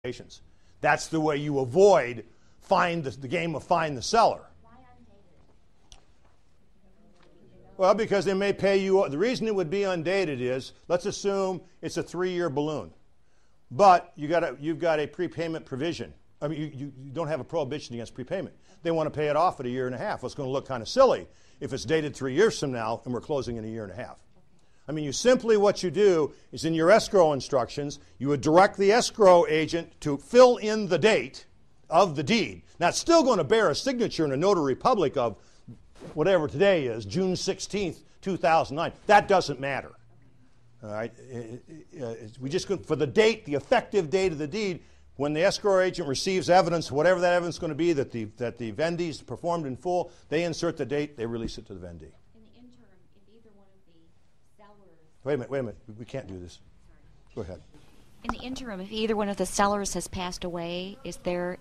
obligations. That's the way you avoid the game of find the seller. Why undated? Well, because they may pay you. The reason it would be undated is, let's assume it's a 3-year balloon, but you've got a prepayment provision. I mean, you don't have a prohibition against prepayment. They want to pay it off at 1.5 years. Well, it's going to look kind of silly if it's dated 3 years from now and we're closing in 1.5 years. I mean, what you do is in your escrow instructions, you would direct the escrow agent to fill in the date of the deed. Now, it's still going to bear a signature in a notary public of whatever today is, June 16th, 2009. That doesn't matter. All right? We just, for the date, the effective date of the deed, when the escrow agent receives evidence, whatever that evidence is going to be, that the vendee's performed in full, they insert the date, they release it to the vendee. In the interim, if either one of the sellers... Wait a minute. We can't do this. Go ahead. In the interim, if either one of the sellers has passed away, is there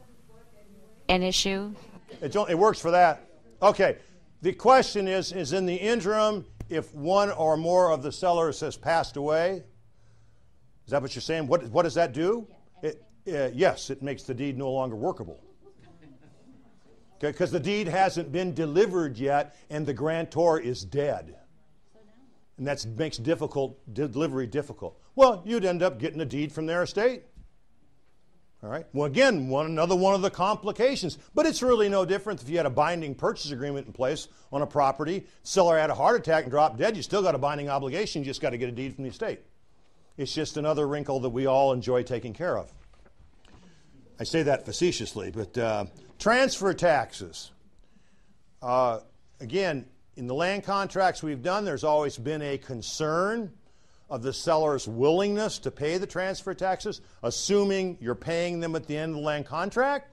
an issue? It works for that. Okay. The question is in the interim, if one or more of the sellers has passed away, is that what you're saying? What does that do? Yes, it makes the deed no longer workable. Okay, because the deed hasn't been delivered yet and the grantor is dead. And that makes delivery difficult. Well, you'd end up getting a deed from their estate. All right. Well, again, another one of the complications. But it's really no different if you had a binding purchase agreement in place on a property, seller had a heart attack and dropped dead, you still got a binding obligation, you just got to get a deed from the estate. It's just another wrinkle that we all enjoy taking care of. I say that facetiously, but transfer taxes. Again, in the land contracts we've done, there's always been a concern of the seller's willingness to pay the transfer taxes, assuming you're paying them at the end of the land contract.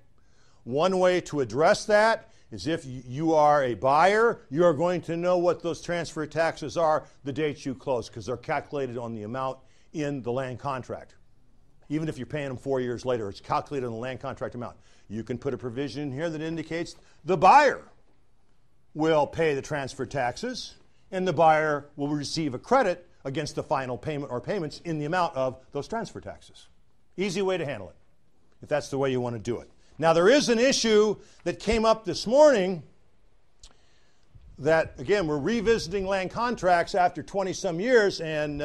One way to address that is if you are a buyer, you are going to know what those transfer taxes are the date you close, because they're calculated on the amount in the land contract. Even if you're paying them 4 years later, it's calculated on the land contract amount. You can put a provision in here that indicates the buyer will pay the transfer taxes and the buyer will receive a credit against the final payment or payments in the amount of those transfer taxes. Easy way to handle it, if that's the way you want to do it. Now, there is an issue that came up this morning that, again, we're revisiting land contracts after 20-some years, and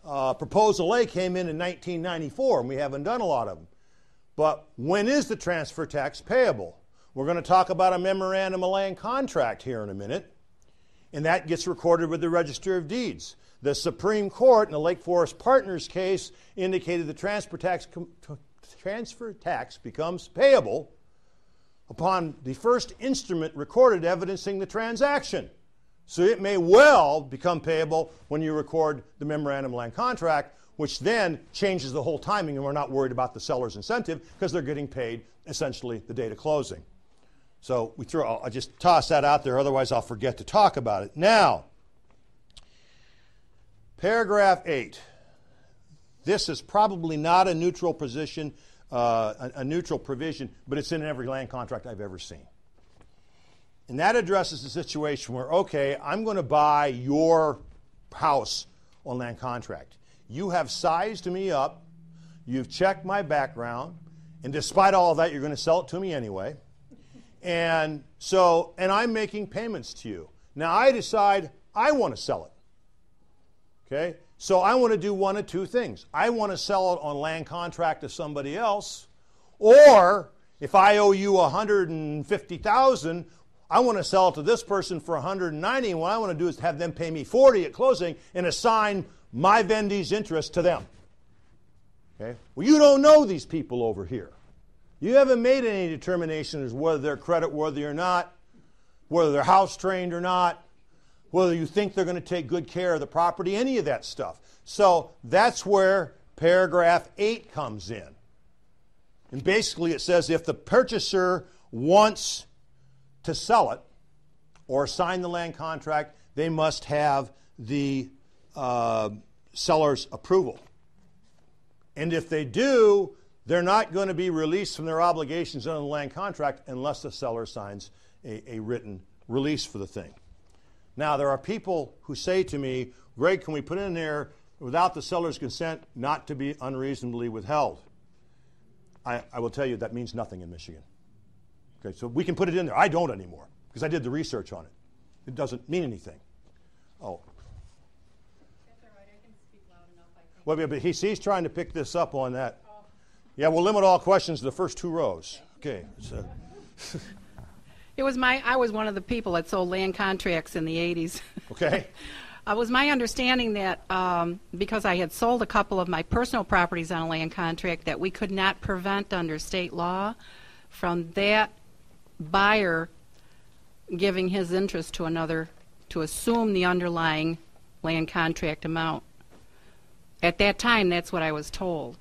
Proposal A came in 1994, and we haven't done a lot of them. But when is the transfer tax payable? We're going to talk about a memorandum of land contract here in a minute, and that gets recorded with the Register of Deeds. The Supreme Court in the Lake Forest Partners case indicated the transfer tax becomes payable upon the first instrument recorded evidencing the transaction. So it may well become payable when you record the memorandum of land contract, which then changes the whole timing, and we're not worried about the seller's incentive because they're getting paid essentially the date of closing. So I'll just toss that out there, otherwise I'll forget to talk about it. Now, paragraph 8. This is probably not a neutral position, a neutral provision, but it's in every land contract I've ever seen. And that addresses the situation where, okay, I'm going to buy your house on land contract. You have sized me up, you've checked my background, and despite all of that, you're going to sell it to me anyway. And I'm making payments to you. Now I decide I want to sell it. Okay? So I want to do one of two things. I want to sell it on land contract to somebody else, or if I owe you $150,000, I want to sell it to this person for $190,000, and what I want to do is have them pay me $40,000 at closing and assign my vendee's interest to them. Okay? Well, you don't know these people over here. You haven't made any determination as whether they're creditworthy or not, whether they're house trained or not, whether you think they're going to take good care of the property, any of that stuff. So that's where paragraph 8 comes in. And basically it says if the purchaser wants to sell it or sign the land contract, they must have the seller's approval. And if they do, they're not going to be released from their obligations under the land contract unless the seller signs a written release for the thing. Now, there are people who say to me, Greg, can we put in there without the seller's consent not to be unreasonably withheld? I will tell you that means nothing in Michigan. Okay, so we can put it in there. I don't anymore because I did the research on it. It doesn't mean anything. Oh. That's all right. I can speak loud enough, I think. Well, but he's trying to pick this up on that. Oh. Yeah, we'll limit all questions to the first 2 rows. Okay. So. I was one of the people that sold land contracts in the 80s. Okay. It was my understanding that because I had sold a couple of my personal properties on a land contract that we could not prevent under state law from that buyer giving his interest to another to assume the underlying land contract amount. At that time, that's what I was told.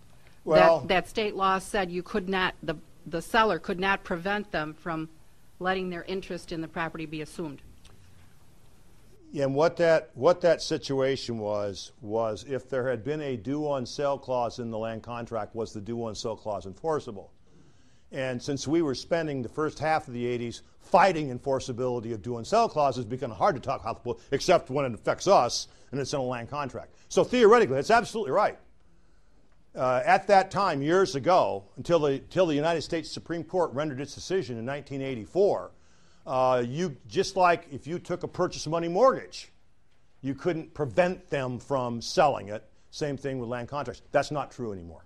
Well, that state law said you could not, the seller could not prevent them from letting their interest in the property be assumed. and what that situation was if there had been a due on sale clause in the land contract, was the due on sale clause enforceable? And since we were spending the first half of the 80s fighting enforceability of due on sale clauses, it's become hard to talk about, except when it affects us and it's in a land contract. So theoretically, that's absolutely right. At that time, years ago, until the United States Supreme Court rendered its decision in 1984, just like if you took a purchase money mortgage, you couldn't prevent them from selling it. Same thing with land contracts. That's not true anymore.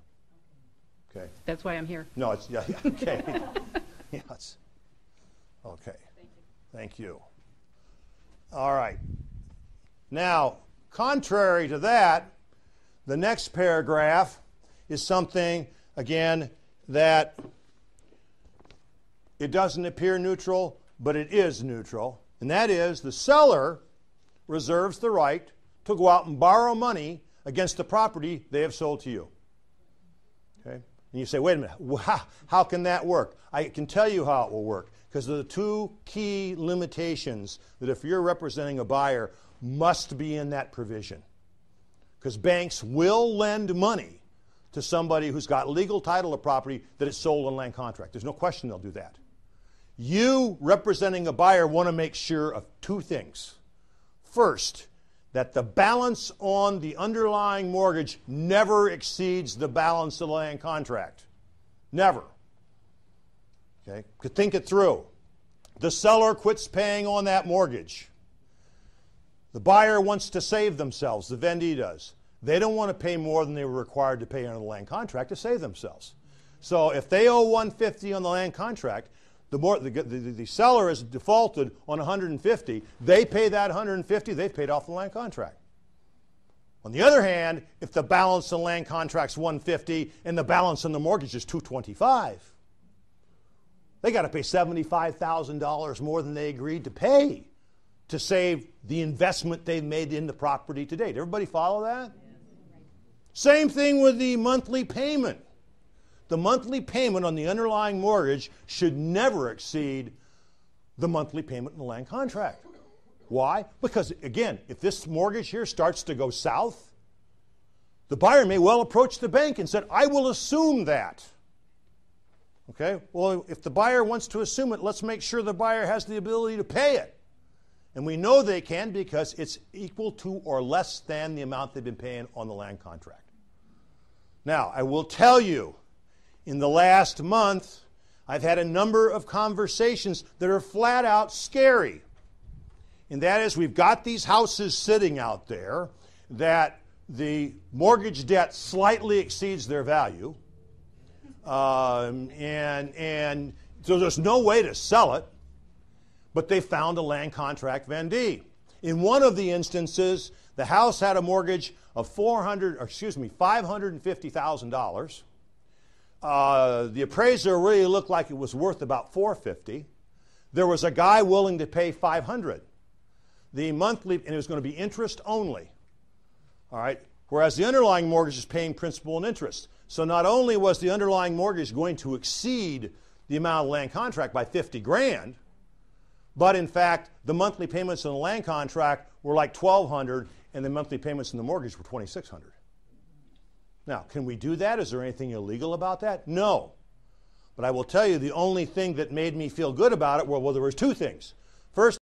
Okay. That's why I'm here. No, it's yeah, okay. Yes. Okay. Thank you. All right. Now, contrary to that, the next paragraph is something, again, that it doesn't appear neutral, but it is neutral. And that is the seller reserves the right to go out and borrow money against the property they have sold to you. Okay? And you say, wait a minute, how can that work? I can tell you how it will work, because there are 2 key limitations that if you're representing a buyer must be in that provision. Because banks will lend money to somebody who's got legal title of property that is sold on land contract. There's no question they'll do that. You, representing a buyer, want to make sure of 2 things. First, that the balance on the underlying mortgage never exceeds the balance of the land contract. Never. Okay? Think it through. The seller quits paying on that mortgage. The buyer wants to save themselves, the vendee does. They don't want to pay more than they were required to pay under the land contract to save themselves. So if they owe $150 on the land contract, the seller is defaulted on $150. They pay that $150. They've paid off the land contract. On the other hand, if the balance on land contract's $150 and the balance on the mortgage is $225, they got to pay $75,000 more than they agreed to pay to save the investment they've made in the property to date. Everybody follow that? Same thing with the monthly payment. The monthly payment on the underlying mortgage should never exceed the monthly payment in the land contract. Why? Because, again, if this mortgage here starts to go south, the buyer may well approach the bank and say, I will assume that. Okay? Well, if the buyer wants to assume it, let's make sure the buyer has the ability to pay it. And we know they can because it's equal to or less than the amount they've been paying on the land contract. Now, I will tell you, in the last month, I've had a number of conversations that are flat out scary. And that is, we've got these houses sitting out there that the mortgage debt slightly exceeds their value. And so there's no way to sell it, but they found a land contract vendee. In one of the instances, the house had a mortgage of $550,000. The appraiser really looked like it was worth about $450,000. There was a guy willing to pay $500,000. The monthly, and it was going to be interest only. All right. Whereas the underlying mortgage is paying principal and interest. So not only was the underlying mortgage going to exceed the amount of land contract by $50,000, but in fact, the monthly payments on the land contract were like $1,200, and the monthly payments on the mortgage were $2,600. Now, can we do that? Is there anything illegal about that? No. But I will tell you, the only thing that made me feel good about it, well, there was 2 things. First,